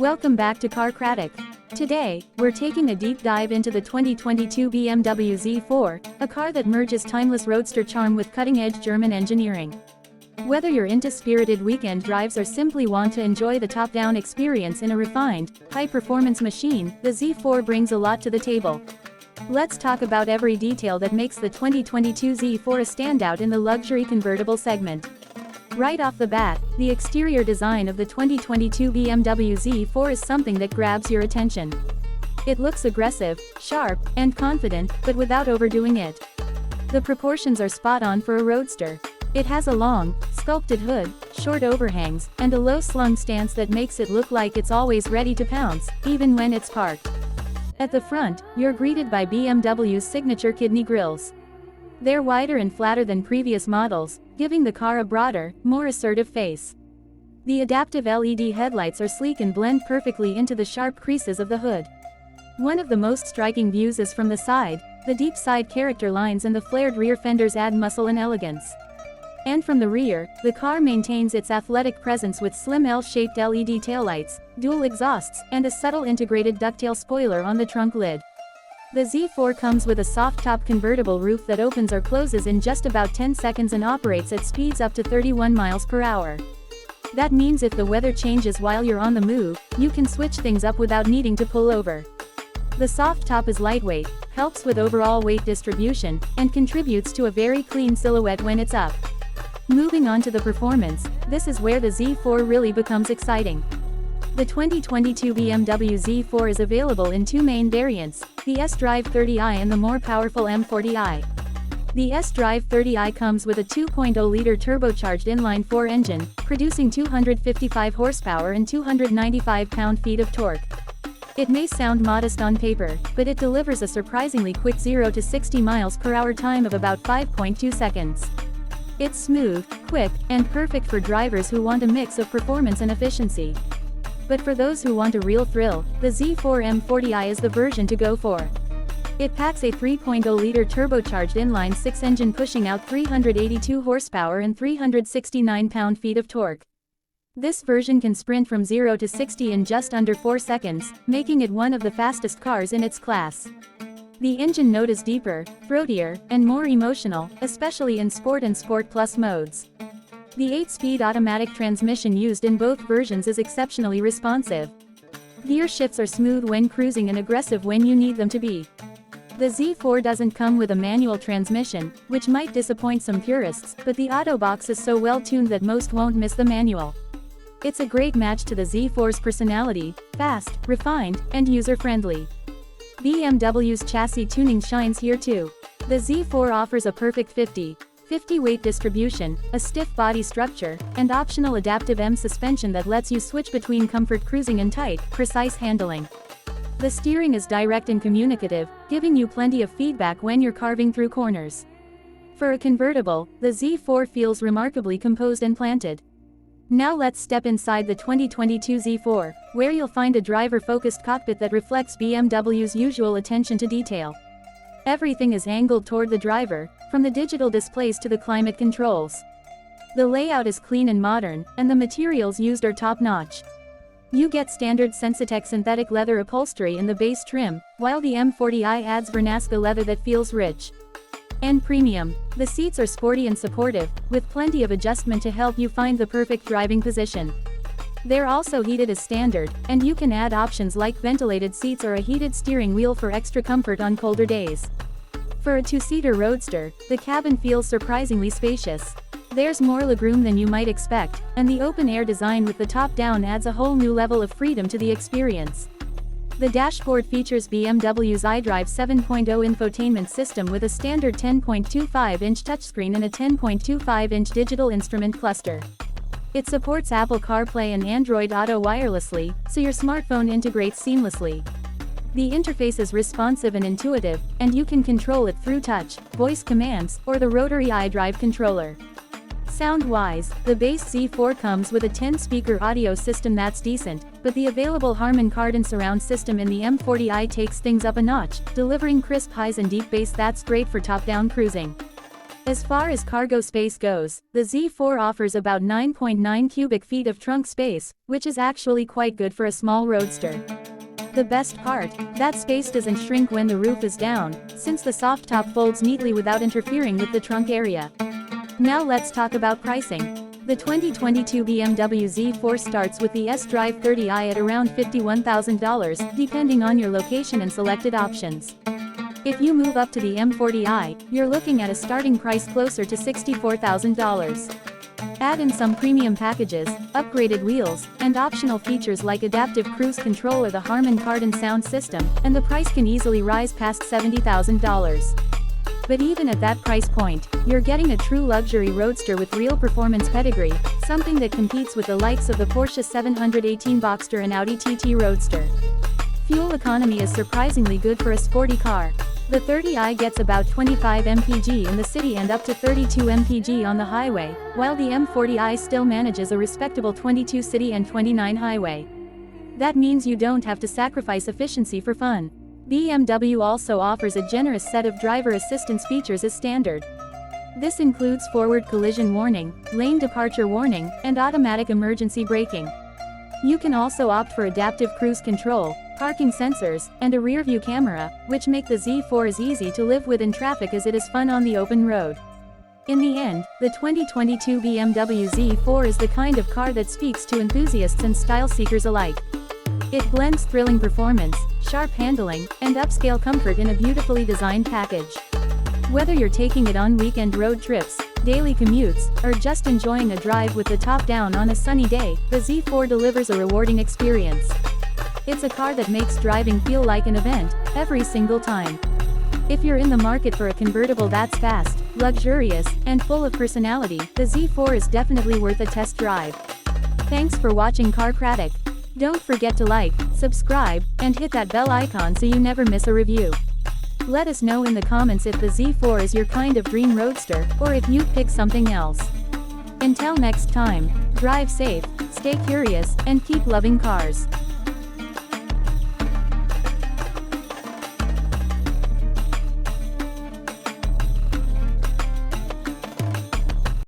Welcome back to Car Cratic. Today, we're taking a deep dive into the 2022 BMW Z4, a car that merges timeless roadster charm with cutting-edge German engineering. Whether you're into spirited weekend drives or simply want to enjoy the top-down experience in a refined, high-performance machine, the Z4 brings a lot to the table. Let's talk about every detail that makes the 2022 Z4 a standout in the luxury convertible segment. Right off the bat, the exterior design of the 2022 BMW Z4 is something that grabs your attention. It looks aggressive, sharp, and confident, but without overdoing it. The proportions are spot on for a roadster. It has a long, sculpted hood, short overhangs, and a low-slung stance that makes it look like it's always ready to pounce, even when it's parked. At the front, you're greeted by BMW's signature kidney grills. They're wider and flatter than previous models, giving the car a broader, more assertive face. The adaptive LED headlights are sleek and blend perfectly into the sharp creases of the hood. One of the most striking views is from the side. The deep side character lines and the flared rear fenders add muscle and elegance. And from the rear, the car maintains its athletic presence with slim L-shaped LED taillights, dual exhausts, and a subtle integrated ducktail spoiler on the trunk lid. The Z4 comes with a soft-top convertible roof that opens or closes in just about 10 seconds and operates at speeds up to 31 miles per hour. That means if the weather changes while you're on the move, you can switch things up without needing to pull over. The soft top is lightweight, helps with overall weight distribution, and contributes to a very clean silhouette when it's up. Moving on to the performance, this is where the Z4 really becomes exciting. The 2022 BMW Z4 is available in two main variants, the S-Drive 30i and the more powerful M40i. The S-Drive 30i comes with a 2.0-liter turbocharged inline-4 engine, producing 255 horsepower and 295 pound-feet of torque. It may sound modest on paper, but it delivers a surprisingly quick 0 to 60 miles per hour time of about 5.2 seconds. It's smooth, quick, and perfect for drivers who want a mix of performance and efficiency. But for those who want a real thrill, the Z4 M40i is the version to go for. It packs a 3.0-liter turbocharged inline-6 engine pushing out 382 horsepower and 369 pound-feet of torque. This version can sprint from 0 to 60 in just under 4 seconds, making it one of the fastest cars in its class. The engine note is deeper, throatier, and more emotional, especially in Sport and Sport Plus modes. The 8-speed automatic transmission used in both versions is exceptionally responsive. Gear shifts are smooth when cruising and aggressive when you need them to be. The Z4 doesn't come with a manual transmission, which might disappoint some purists, but the auto box is so well tuned that most won't miss the manual. It's a great match to the Z4's personality, fast, refined, and user-friendly. BMW's chassis tuning shines here too. The Z4 offers a perfect 50/50 weight distribution, a stiff body structure, and optional adaptive M suspension that lets you switch between comfort cruising and tight, precise handling. The steering is direct and communicative, giving you plenty of feedback when you're carving through corners. For a convertible, the Z4 feels remarkably composed and planted. Now let's step inside the 2022 Z4, where you'll find a driver-focused cockpit that reflects BMW's usual attention to detail. Everything is angled toward the driver, from the digital displays to the climate controls. The layout is clean and modern, and the materials used are top-notch. You get standard Sensitech synthetic leather upholstery in the base trim, while the M40i adds Vernasca leather that feels rich and premium. The seats are sporty and supportive, with plenty of adjustment to help you find the perfect driving position. They're also heated as standard, and you can add options like ventilated seats or a heated steering wheel for extra comfort on colder days. For a two-seater roadster, the cabin feels surprisingly spacious. There's more legroom than you might expect, and the open-air design with the top down adds a whole new level of freedom to the experience. The dashboard features BMW's iDrive 7.0 infotainment system with a standard 10.25-inch touchscreen and a 10.25-inch digital instrument cluster. It supports Apple CarPlay and Android Auto wirelessly, so your smartphone integrates seamlessly. The interface is responsive and intuitive, and you can control it through touch, voice commands, or the rotary iDrive controller. Sound-wise, the base Z4 comes with a 10-speaker audio system that's decent, but the available Harman Kardon surround system in the M40i takes things up a notch, delivering crisp highs and deep bass that's great for top-down cruising. As far as cargo space goes, the Z4 offers about 9.9 cubic feet of trunk space, which is actually quite good for a small roadster. The best part, that space doesn't shrink when the roof is down, since the soft top folds neatly without interfering with the trunk area. Now let's talk about pricing. The 2022 BMW Z4 starts with the S-Drive 30i at around $51,000, depending on your location and selected options. If you move up to the M40i, you're looking at a starting price closer to $64,000. Add in some premium packages, upgraded wheels, and optional features like adaptive cruise control or the Harman Kardon sound system, and the price can easily rise past $70,000. But even at that price point, you're getting a true luxury roadster with real performance pedigree, something that competes with the likes of the Porsche 718 Boxster and Audi TT Roadster. Fuel economy is surprisingly good for a sporty car. The 30i gets about 25 mpg in the city and up to 32 mpg on the highway, while the M40i still manages a respectable 22 city and 29 highway. That means you don't have to sacrifice efficiency for fun. BMW also offers a generous set of driver assistance features as standard. This includes forward collision warning, lane departure warning, and automatic emergency braking. You can also opt for adaptive cruise control, parking sensors, and a rear-view camera, which make the Z4 as easy to live with in traffic as it is fun on the open road. In the end, the 2022 BMW Z4 is the kind of car that speaks to enthusiasts and style seekers alike. It blends thrilling performance, sharp handling, and upscale comfort in a beautifully designed package. Whether you're taking it on weekend road trips, daily commutes, or just enjoying a drive with the top down on a sunny day, the Z4 delivers a rewarding experience. It's a car that makes driving feel like an event, every single time. If you're in the market for a convertible that's fast, luxurious, and full of personality, the Z4 is definitely worth a test drive. Thanks for watching Car Cratic. Don't forget to like, subscribe, and hit that bell icon so you never miss a review. Let us know in the comments if the Z4 is your kind of dream roadster, or if you'd pick something else. Until next time, drive safe, stay curious, and keep loving cars.